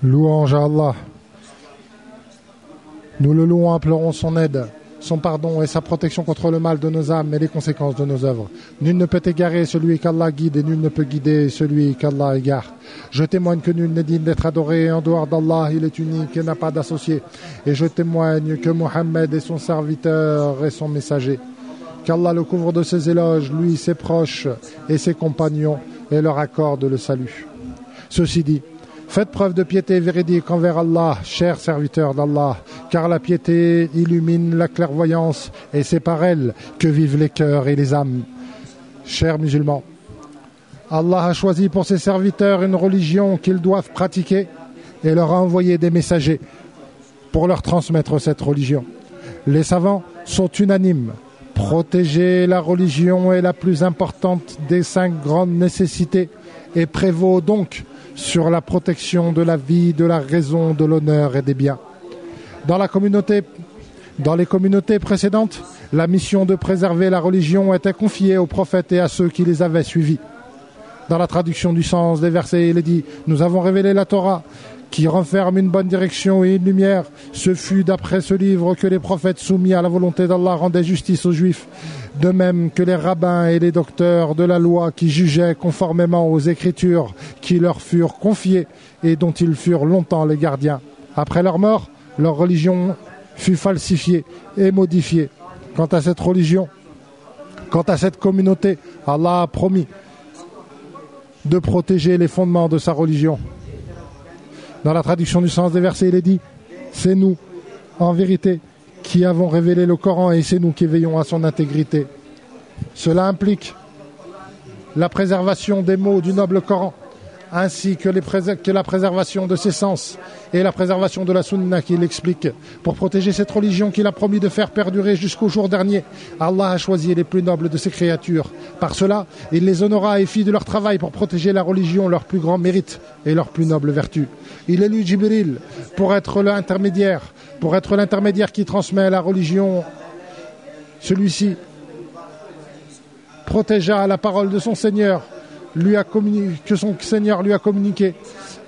Louange à Allah. Nous le louons, implorons son aide, son pardon et sa protection contre le mal de nos âmes et les conséquences de nos œuvres. Nul ne peut égarer celui qu'Allah guide et nul ne peut guider celui qu'Allah égare. Je témoigne que nul n'est digne d'être adoré en dehors d'Allah, il est unique et n'a pas d'associé. Et je témoigne que Mohammed est son serviteur et son messager. Qu'Allah le couvre de ses éloges, lui, ses proches et ses compagnons, et leur accorde le salut. Ceci dit, faites preuve de piété véridique envers Allah, chers serviteurs d'Allah, car la piété illumine la clairvoyance et c'est par elle que vivent les cœurs et les âmes. Chers musulmans, Allah a choisi pour ses serviteurs une religion qu'ils doivent pratiquer et leur a envoyé des messagers pour leur transmettre cette religion. Les savants sont unanimes. Protéger la religion est la plus importante des 5 grandes nécessités et prévaut donc sur la protection de la vie, de la raison, de l'honneur et des biens. Dans les communautés précédentes, la mission de préserver la religion était confiée aux prophètes et à ceux qui les avaient suivis. Dans la traduction du sens des versets, il est dit « Nous avons révélé la Torah qui renferme une bonne direction et une lumière. Ce fut d'après ce livre que les prophètes soumis à la volonté d'Allah rendaient justice aux Juifs, de même que les rabbins et les docteurs de la loi qui jugeaient conformément aux Écritures qui leur furent confiées et dont ils furent longtemps les gardiens. Après leur mort, leur religion fut falsifiée et modifiée. Quant à cette religion, quant à cette communauté, Allah a promis de protéger les fondements de sa religion. Dans la traduction du sens des versets, il est dit « C'est nous, en vérité, qui avons révélé le Coran et c'est nous qui veillons à son intégrité. » Cela implique la préservation des mots du noble Coran, ainsi que la préservation de ses sens et la préservation de la sunna qui l'explique. Pour protéger cette religion qu'il a promis de faire perdurer jusqu'au jour dernier, Allah a choisi les plus nobles de ses créatures. Par cela, il les honora et fit de leur travail pour protéger la religion leur plus grand mérite et leur plus noble vertu. Il élut Jibril pour être l'intermédiaire qui transmet la religion. Celui-ci protégea la parole de son Seigneur, que son Seigneur lui a communiqué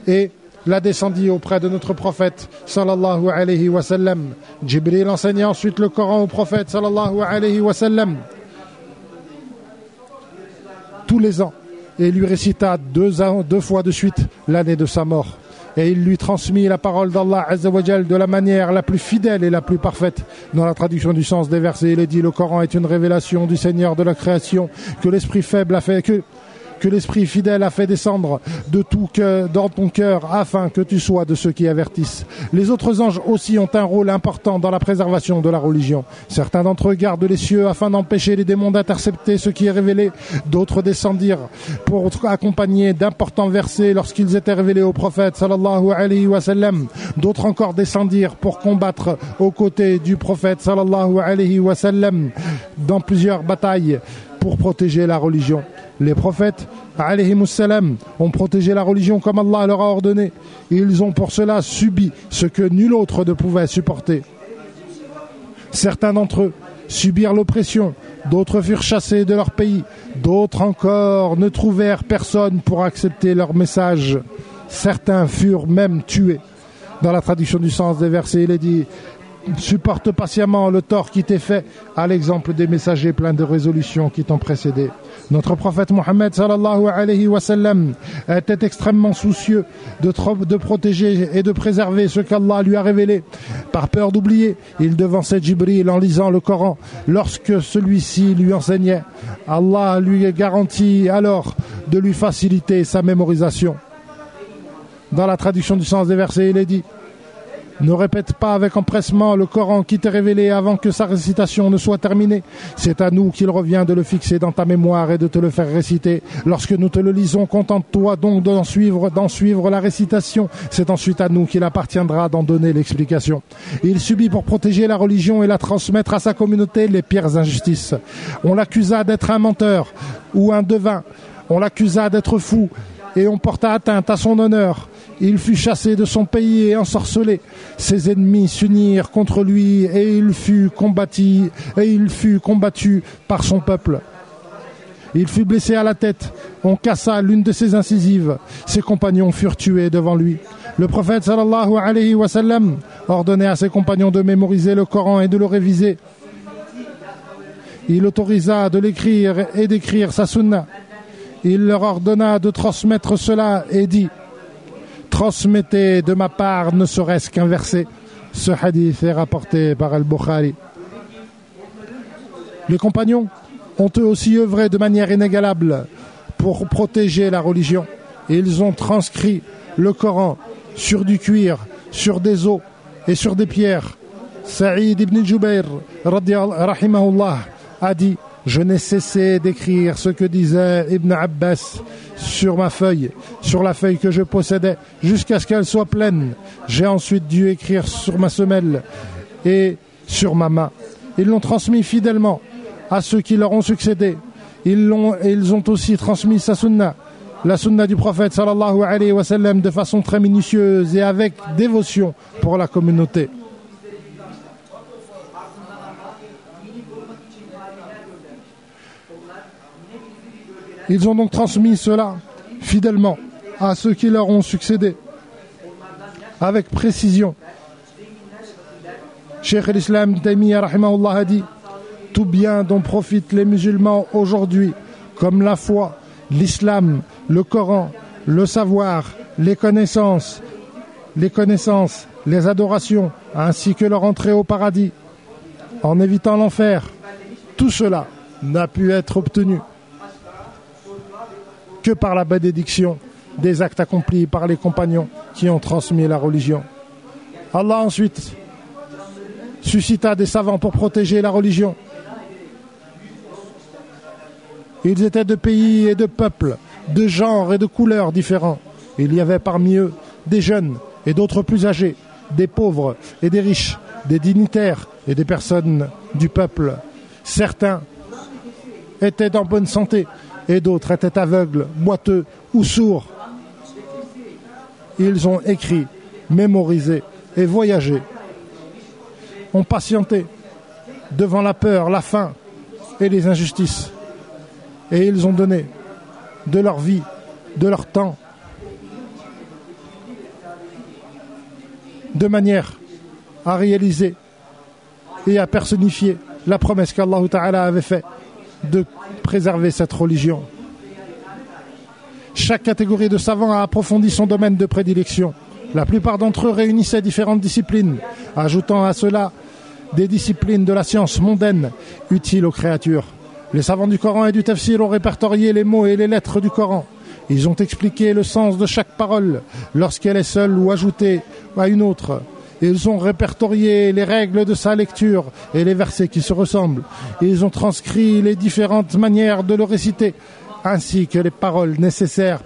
et la descendit auprès de notre prophète sallallahu alayhi wa sallam. Jibril enseignait ensuite le Coran au prophète sallallahu alayhi wa sallam tous les ans et lui récita deux fois de suite l'année de sa mort. Et il lui transmit la parole d'Allah Azza wa Jal de la manière la plus fidèle et la plus parfaite. Dans la traduction du sens des versets, il est dit « Le Coran est une révélation du Seigneur de la création que l'esprit faible a fait que l'esprit fidèle a fait descendre de tout cœur dans ton cœur afin que tu sois de ceux qui avertissent. Les autres anges aussi ont un rôle important dans la préservation de la religion. Certains d'entre eux gardent les cieux afin d'empêcher les démons d'intercepter ce qui est révélé. D'autres descendirent pour accompagner d'importants versets lorsqu'ils étaient révélés au prophète sallallahu alayhi wa sallam. D'autres encore descendirent pour combattre aux côtés du prophète sallallahu alayhi wa sallam dans plusieurs batailles pour protéger la religion. Les prophètes, alayhimus salam, ont protégé la religion comme Allah leur a ordonné. Ils ont pour cela subi ce que nul autre ne pouvait supporter. Certains d'entre eux subirent l'oppression, d'autres furent chassés de leur pays, d'autres encore ne trouvèrent personne pour accepter leur message. Certains furent même tués. Dans la traduction du sens des versets, il est dit « Supporte patiemment le tort qui t'est fait, à l'exemple des messagers pleins de résolution qui t'ont précédé. » Notre prophète Mohammed sallallahu alayhi wa sallam était extrêmement soucieux de protéger et de préserver ce qu'Allah lui a révélé. Par peur d'oublier, il devançait Jibril en lisant le Coran lorsque celui-ci lui enseignait. Allah lui garantit alors de lui faciliter sa mémorisation. Dans la traduction du sens des versets, il est dit « Ne répète pas avec empressement le Coran qui t'est révélé avant que sa récitation ne soit terminée. C'est à nous qu'il revient de le fixer dans ta mémoire et de te le faire réciter. Lorsque nous te le lisons, contente-toi donc d'en suivre la récitation. C'est ensuite à nous qu'il appartiendra d'en donner l'explication. » Il subit pour protéger la religion et la transmettre à sa communauté les pires injustices. On l'accusa d'être un menteur ou un devin. On l'accusa d'être fou et on porta atteinte à son honneur. Il fut chassé de son pays et ensorcelé. Ses ennemis s'unirent contre lui et il fut combattu par son peuple. Il fut blessé à la tête. On cassa l'une de ses incisives. Ses compagnons furent tués devant lui. Le prophète sallallahu alayhi wa sallam ordonnait à ses compagnons de mémoriser le Coran et de le réviser. Il autorisa de l'écrire et d'écrire sa sunna. Il leur ordonna de transmettre cela et dit: transmettez de ma part ne serait-ce qu'un verset. Ce hadith est rapporté par Al-Bukhari. Les compagnons ont eux aussi œuvré de manière inégalable pour protéger la religion. Ils ont transcrit le Coran sur du cuir, sur des os et sur des pierres. Saïd ibn Jubayr rahimahullah a dit: je n'ai cessé d'écrire ce que disait Ibn Abbas sur ma feuille, sur la feuille que je possédais, jusqu'à ce qu'elle soit pleine. J'ai ensuite dû écrire sur ma semelle et sur ma main. Ils l'ont transmis fidèlement à ceux qui leur ont succédé. Ils ont aussi transmis sa sunna, la sunna du prophète sallallahu alayhi wa sallam, de façon très minutieuse et avec dévotion pour la communauté. Ils ont donc transmis cela fidèlement à ceux qui leur ont succédé, avec précision. Cheikh al-Islam Taymiyyah rahimahullah a dit: tout bien dont profitent les musulmans aujourd'hui, comme la foi, l'islam, le Coran, le savoir, les connaissances, les adorations, ainsi que leur entrée au paradis, en évitant l'enfer, tout cela n'a pu être obtenu que par la bénédiction des actes accomplis par les compagnons qui ont transmis la religion. Allah ensuite suscita des savants pour protéger la religion. Ils étaient de pays et de peuples, de genres et de couleurs différents. Il y avait parmi eux des jeunes et d'autres plus âgés, des pauvres et des riches, des dignitaires et des personnes du peuple. Certains étaient en bonne santé et d'autres étaient aveugles, boiteux ou sourds. Ils ont écrit, mémorisé et voyagé. Ont patienté devant la peur, la faim et les injustices. Et ils ont donné de leur vie, de leur temps, de manière à réaliser et à personnifier la promesse qu'Allah Ta'ala avait faite de préserver cette religion. Chaque catégorie de savants a approfondi son domaine de prédilection. La plupart d'entre eux réunissaient différentes disciplines, ajoutant à cela des disciplines de la science mondaine utiles aux créatures. Les savants du Coran et du Tafsir ont répertorié les mots et les lettres du Coran. Ils ont expliqué le sens de chaque parole lorsqu'elle est seule ou ajoutée à une autre. Ils ont répertorié les règles de sa lecture et les versets qui se ressemblent. Ils ont transcrit les différentes manières de le réciter, ainsi que les paroles nécessaires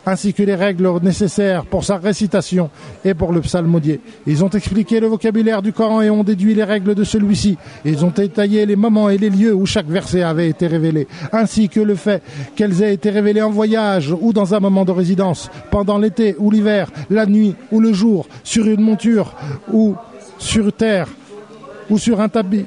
ainsi que les règles nécessaires pour sa récitation et pour le psalmodier. Ils ont expliqué le vocabulaire du Coran et ont déduit les règles de celui-ci. Ils ont détaillé les moments et les lieux où chaque verset avait été révélé, ainsi que le fait qu'elles aient été révélées en voyage ou dans un moment de résidence, pendant l'été ou l'hiver, la nuit ou le jour, sur une monture ou sur terre ou sur un tapis.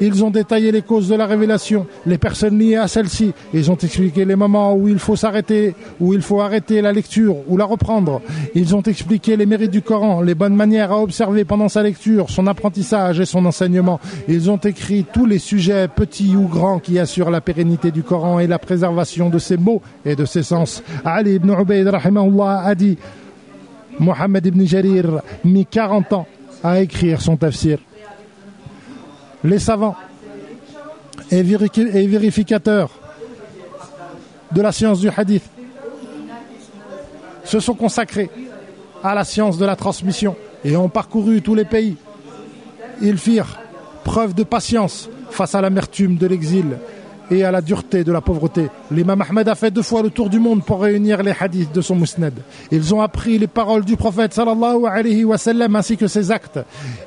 Ils ont détaillé les causes de la révélation, les personnes liées à celle-ci. Ils ont expliqué les moments où il faut s'arrêter, où il faut arrêter la lecture ou la reprendre. Ils ont expliqué les mérites du Coran, les bonnes manières à observer pendant sa lecture, son apprentissage et son enseignement. Ils ont écrit tous les sujets, petits ou grands, qui assurent la pérennité du Coran et la préservation de ses mots et de ses sens. Ali ibn Ubayd rahimahullah a dit: Mohammed ibn Jarir mit 40 ans à écrire son tafsir. Les savants et vérificateurs de la science du hadith se sont consacrés à la science de la transmission et ont parcouru tous les pays. Ils firent preuve de patience face à l'amertume de l'exil et à la dureté de la pauvreté. L'imam Ahmed a fait 2 fois le tour du monde pour réunir les hadiths de son musnad. Ils ont appris les paroles du prophète sallallahu alayhi wa sallam ainsi que ses actes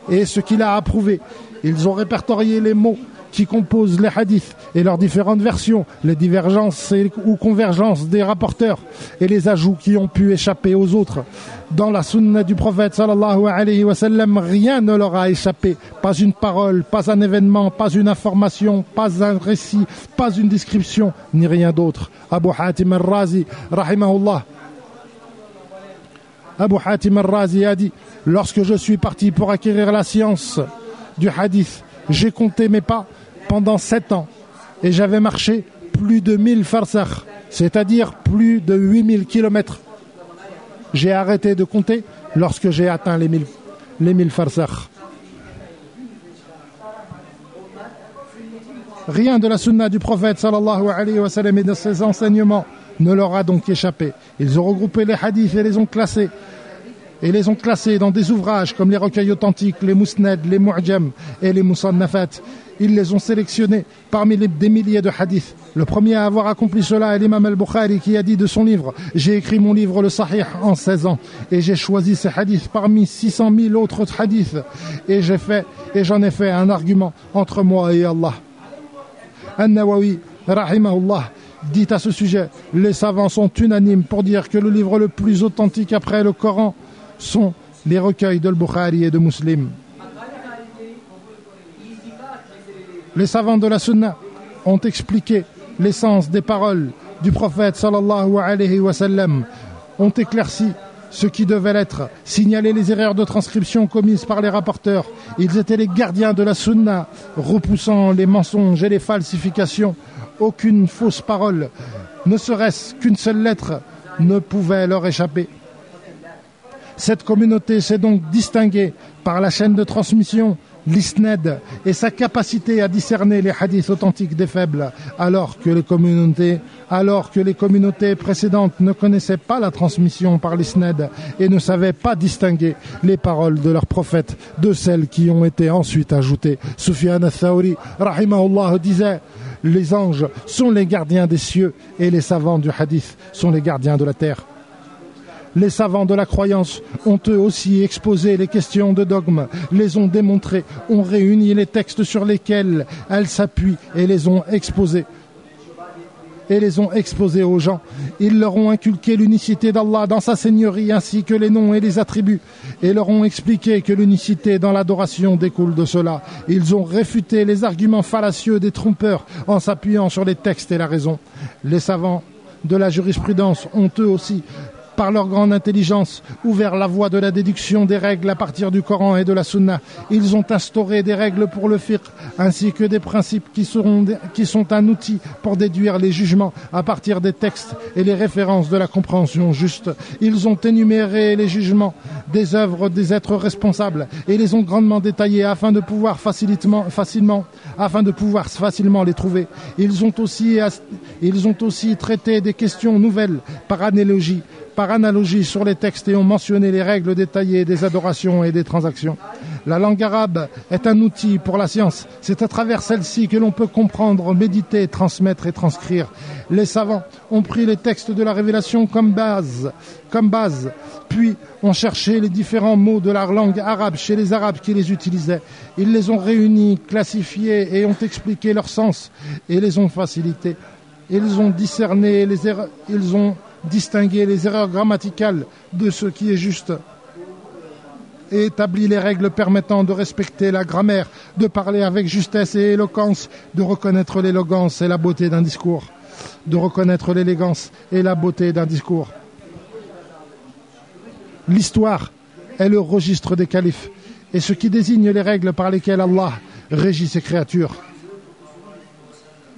et ce qu'il a approuvé. Ils ont répertorié les mots qui composent les hadiths et leurs différentes versions, les divergences ou convergences des rapporteurs et les ajouts qui ont pu échapper aux autres. Dans la sunna du prophète sallallahu alayhi wa sallam, rien ne leur a échappé. Pas une parole, pas un événement, pas une information, pas un récit, pas une description, ni rien d'autre. Abu Hatim al-Razi, rahimahullah. Abu Hatim al-Razi a dit: lorsque je suis parti pour acquérir la science du hadith, j'ai compté mes pas pendant 7 ans et j'avais marché plus de 1000 farsakh, c'est-à-dire plus de 8000 kilomètres. J'ai arrêté de compter lorsque j'ai atteint les 1000 farsakh. Rien de la sunna du prophète sallallahu alayhi wa sallam et de ses enseignements ne leur a donc échappé. Ils ont regroupé les hadiths et les ont classés. Et les ont classés dans des ouvrages comme les recueils authentiques, les musnad, les mu'jam et les musannafat. Ils les ont sélectionnés parmi des milliers de hadiths. Le premier à avoir accompli cela est l'imam al-Bukhari qui a dit de son livre: j'ai écrit mon livre le Sahih en 16 ans et j'ai choisi ces hadiths parmi 600 000 autres hadiths et j'en ai fait un argument entre moi et Allah. An-Nawawi, rahimahullah, dit à ce sujet: les savants sont unanimes pour dire que le livre le plus authentique après le Coran sont les recueils de Bukhari et de Muslim. Les savants de la Sunna ont expliqué l'essence des paroles du prophète sallallahu alayhi wa sallam, ont éclairci ce qui devait l'être, signalé les erreurs de transcription commises par les rapporteurs. Ils étaient les gardiens de la Sunna, repoussant les mensonges et les falsifications. Aucune fausse parole, ne serait-ce qu'une seule lettre, ne pouvait leur échapper. Cette communauté s'est donc distinguée par la chaîne de transmission, l'isnad, et sa capacité à discerner les hadiths authentiques des faibles, alors que les communautés précédentes ne connaissaient pas la transmission par l'isnad et ne savaient pas distinguer les paroles de leurs prophètes de celles qui ont été ensuite ajoutées. Sufyan al-Thawri, rahimahullah, disait: les anges sont les gardiens des cieux et les savants du hadith sont les gardiens de la terre. Les savants de la croyance ont eux aussi exposé les questions de dogme, les ont démontrées, ont réuni les textes sur lesquels elles s'appuient et les ont exposés aux gens. Ils leur ont inculqué l'unicité d'Allah dans sa seigneurie ainsi que les noms et les attributs et leur ont expliqué que l'unicité dans l'adoration découle de cela. Ils ont réfuté les arguments fallacieux des trompeurs en s'appuyant sur les textes et la raison. Les savants de la jurisprudence ont eux aussi, par leur grande intelligence, ouvert la voie de la déduction des règles à partir du Coran et de la Sunna. Ils ont instauré des règles pour le fiqh, ainsi que des principes qui sont un outil pour déduire les jugements à partir des textes et les références de la compréhension juste. Ils ont énuméré les jugements des œuvres des êtres responsables et les ont grandement détaillés afin de pouvoir facilement les trouver. Ils ont aussi traité des questions nouvelles par analogie sur les textes et ont mentionné les règles détaillées des adorations et des transactions. La langue arabe est un outil pour la science. C'est à travers celle-ci que l'on peut comprendre, méditer, transmettre et transcrire. Les savants ont pris les textes de la révélation comme base, puis ont cherché les différents mots de la langue arabe chez les Arabes qui les utilisaient. Ils les ont réunis, classifiés et ont expliqué leur sens et les ont facilités. Ils ont discerné les erreurs, ils ont distinguer les erreurs grammaticales de ce qui est juste et établi les règles permettant de respecter la grammaire, de parler avec justesse et éloquence, de reconnaître l'élégance et la beauté d'un discours. L'histoire est le registre des califes et ce qui désigne les règles par lesquelles Allah régit ses créatures.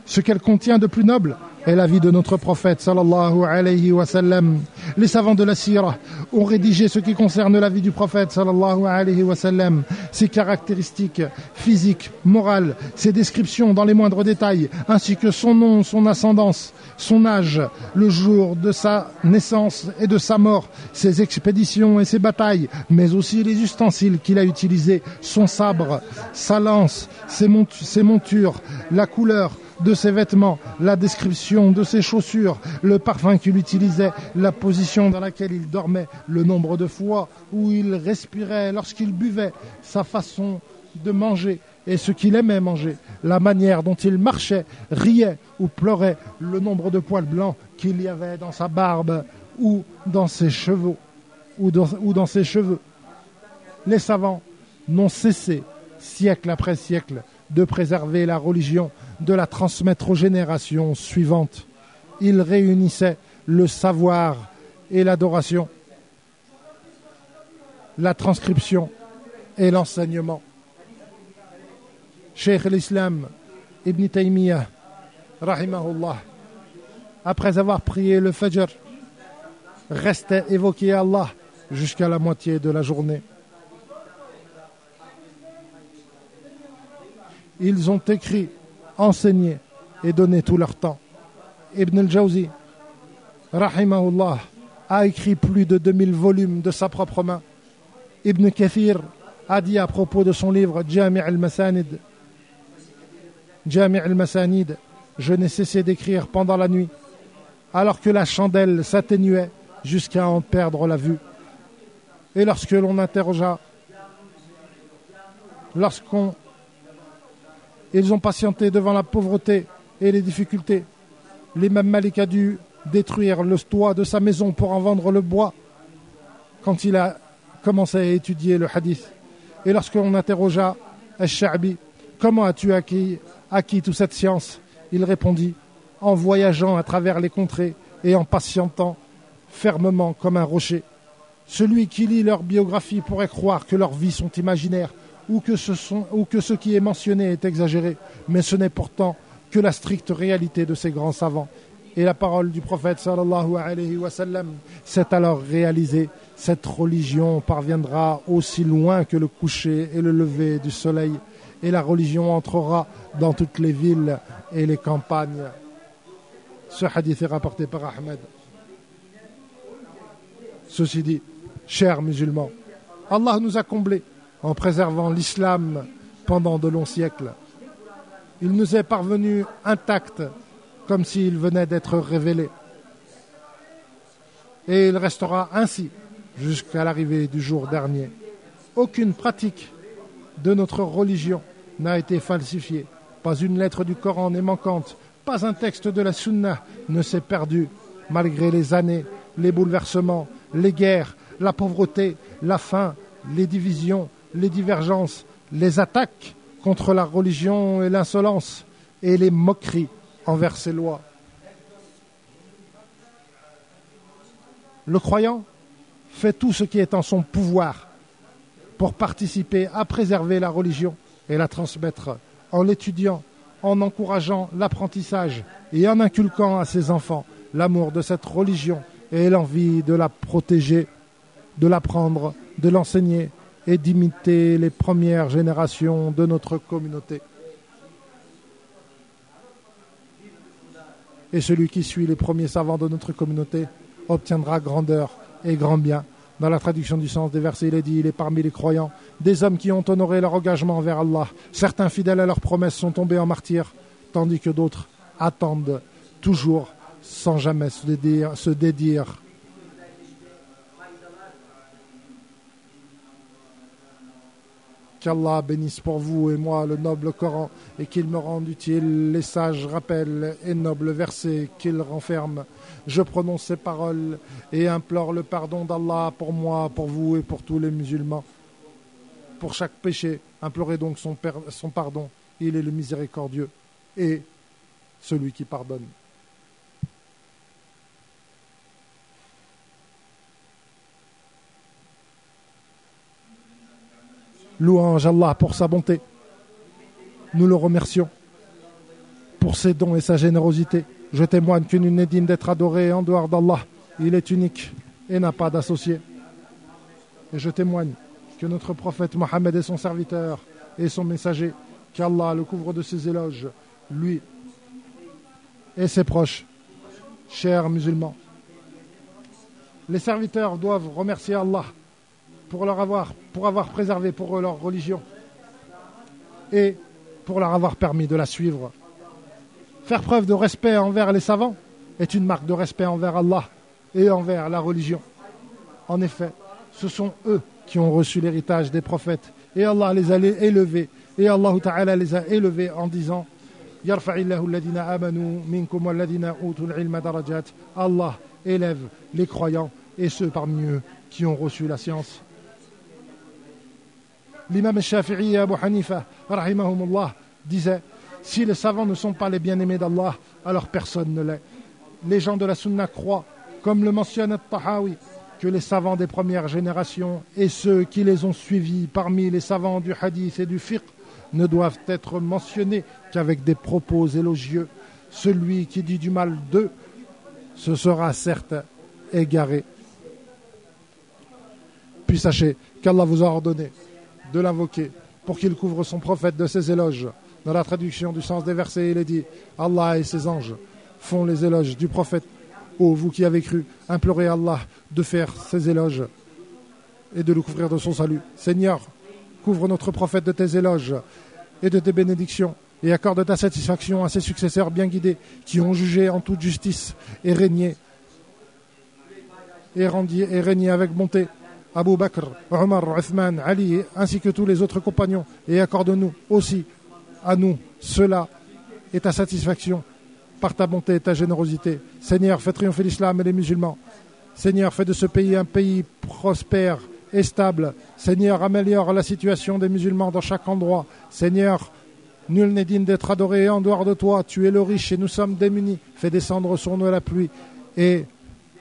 Ce qu'elle contient de plus noble est la vie de notre prophète sallallahu alayhi wa sallam. Les savants de la sira ont rédigé ce qui concerne la vie du prophète sallallahu alayhi wa sallam, ses caractéristiques physiques, morales, ses descriptions dans les moindres détails, ainsi que son nom, son ascendance, son âge, le jour de sa naissance et de sa mort, ses expéditions et ses batailles, mais aussi les ustensiles qu'il a utilisés, son sabre, sa lance, ses montures, la couleur de ses vêtements, la description de ses chaussures, le parfum qu'il utilisait, la position dans laquelle il dormait, le nombre de fois où il respirait lorsqu'il buvait, sa façon de manger et ce qu'il aimait manger, la manière dont il marchait, riait ou pleurait, le nombre de poils blancs qu'il y avait dans sa barbe ou dans ses cheveux, ou dans ses cheveux. Les savants n'ont cessé, siècle après siècle, de préserver la religion, de la transmettre aux générations suivantes. Ils réunissaient le savoir et l'adoration, la transcription et l'enseignement. Cheikh l'Islam Ibn Taymiyyah, rahimahullah, après avoir prié le Fajr, restait évoqué Allah jusqu'à la moitié de la journée. Ils ont écrit, enseigné et donné tout leur temps. Ibn al-Jawzi, rahimahullah, a écrit plus de 2000 volumes de sa propre main. Ibn Kathir a dit à propos de son livre Jami' al-Masanid, je n'ai cessé d'écrire pendant la nuit, alors que la chandelle s'atténuait jusqu'à en perdre la vue. Et lorsque l'on interrogea, ils ont patienté devant la pauvreté et les difficultés. L'imam Malik a dû détruire le toit de sa maison pour en vendre le bois quand il a commencé à étudier le hadith. Et lorsqu'on interrogea Al-Sha'bi, comment as-tu acquis toute cette science? Il répondit, en voyageant à travers les contrées et en patientant fermement comme un rocher. Celui qui lit leur biographie pourrait croire que leurs vies sont imaginaires ou que ce qui est mentionné est exagéré, mais ce n'est pourtant que la stricte réalité de ces grands savants. Et la parole du prophète sallallahu alayhi wa sallam s'est alors réalisée. Cette religion parviendra aussi loin que le coucher et le lever du soleil, et la religion entrera dans toutes les villes et les campagnes. Ce hadith est rapporté par Ahmed. Ceci dit, chers musulmans, Allah nous a comblés en préservant l'islam pendant de longs siècles. Il nous est parvenu intact, comme s'il venait d'être révélé. Et il restera ainsi jusqu'à l'arrivée du jour dernier. Aucune pratique de notre religion n'a été falsifiée. Pas une lettre du Coran n'est manquante. Pas un texte de la Sunna ne s'est perdu, malgré les années, les bouleversements, les guerres, la pauvreté, la faim, les divisions, les divergences, les attaques contre la religion et l'insolence, et les moqueries envers ses lois. Le croyant fait tout ce qui est en son pouvoir pour participer à préserver la religion et la transmettre en l'étudiant, en encourageant l'apprentissage et en inculquant à ses enfants l'amour de cette religion et l'envie de la protéger, de l'apprendre, de l'enseigner et d'imiter les premières générations de notre communauté. Et celui qui suit les premiers savants de notre communauté obtiendra grandeur et grand bien. Dans la traduction du sens des versets, il est dit, il est parmi les croyants des hommes qui ont honoré leur engagement envers Allah. Certains fidèles à leurs promesses sont tombés en martyrs, tandis que d'autres attendent toujours sans jamais se dédire. Qu'Allah bénisse pour vous et moi le noble Coran et qu'il me rende utile les sages rappels et nobles versets qu'il renferme. Je prononce ces paroles et implore le pardon d'Allah pour moi, pour vous et pour tous les musulmans. Pour chaque péché, implorez donc son pardon. Il est le miséricordieux et celui qui pardonne. Louange Allah pour sa bonté. Nous le remercions pour ses dons et sa générosité. Je témoigne que nul n'est digne d'être adoré en dehors d'Allah. Il est unique et n'a pas d'associé. Et je témoigne que notre prophète Mohammed est son serviteur et son messager, qu'Allah le couvre de ses éloges, lui et ses proches. Chers musulmans, les serviteurs doivent remercier Allah pour avoir préservé pour eux leur religion et pour leur avoir permis de la suivre. Faire preuve de respect envers les savants est une marque de respect envers Allah et envers la religion. En effet, ce sont eux qui ont reçu l'héritage des prophètes et Allah les a élevés Et Allah Ta'ala les a élevés en disant Yarfa'illahu alladhina amanu minkum walladhina utul ilma darajat. Allah élève les croyants et ceux parmi eux qui ont reçu la science. L'imam Shafi'i et Abu Hanifa, rahimahumullah, disait si les savants ne sont pas les bien-aimés d'Allah, alors personne ne l'est. Les gens de la Sunna croient, comme le mentionne At-Tahawi, que les savants des premières générations et ceux qui les ont suivis parmi les savants du hadith et du fiqh ne doivent être mentionnés qu'avec des propos élogieux. Celui qui dit du mal d'eux, ce sera certes égaré. Puis sachez qu'Allah vous a ordonné de l'invoquer pour qu'il couvre son prophète de ses éloges. Dans la traduction du sens des versets, il est dit Allah et ses anges font les éloges du prophète. Ô vous qui avez cru, implorez Allah de faire ses éloges et de le couvrir de son salut. Seigneur, couvre notre prophète de tes éloges et de tes bénédictions et accorde ta satisfaction à ses successeurs bien guidés qui ont jugé en toute justice et régné avec bonté. Abu Bakr, Omar, Uthman, Ali ainsi que tous les autres compagnons et accorde-nous aussi à nous cela et ta satisfaction par ta bonté et ta générosité. Seigneur, fais triompher l'islam et les musulmans. Seigneur, fais de ce pays un pays prospère et stable. Seigneur, améliore la situation des musulmans dans chaque endroit. Seigneur, nul n'est digne d'être adoré en dehors de toi. Tu es le riche et nous sommes démunis. Fais descendre sur nous la pluie et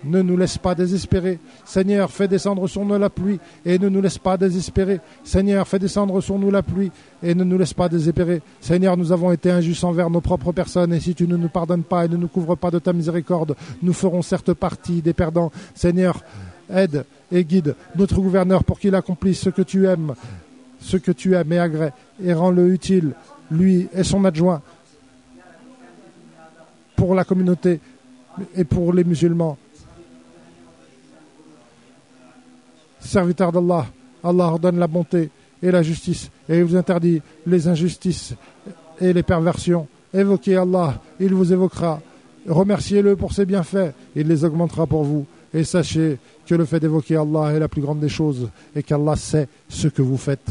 ne nous laisse pas désespérer. Seigneur, fais descendre sur nous la pluie et ne nous laisse pas désespérer. Seigneur, fais descendre sur nous la pluie et ne nous laisse pas désespérer. Seigneur, nous avons été injustes envers nos propres personnes et si tu ne nous pardonnes pas et ne nous couvres pas de ta miséricorde, nous ferons certes partie des perdants. Seigneur, aide et guide notre gouverneur pour qu'il accomplisse ce que tu aimes et agrée et rends-le utile, lui et son adjoint, pour la communauté et pour les musulmans. Serviteur d'Allah, Allah ordonne la bonté et la justice et il vous interdit les injustices et les perversions. Évoquez Allah, il vous évoquera. Remerciez-le pour ses bienfaits, il les augmentera pour vous. Et sachez que le fait d'évoquer Allah est la plus grande des choses et qu'Allah sait ce que vous faites.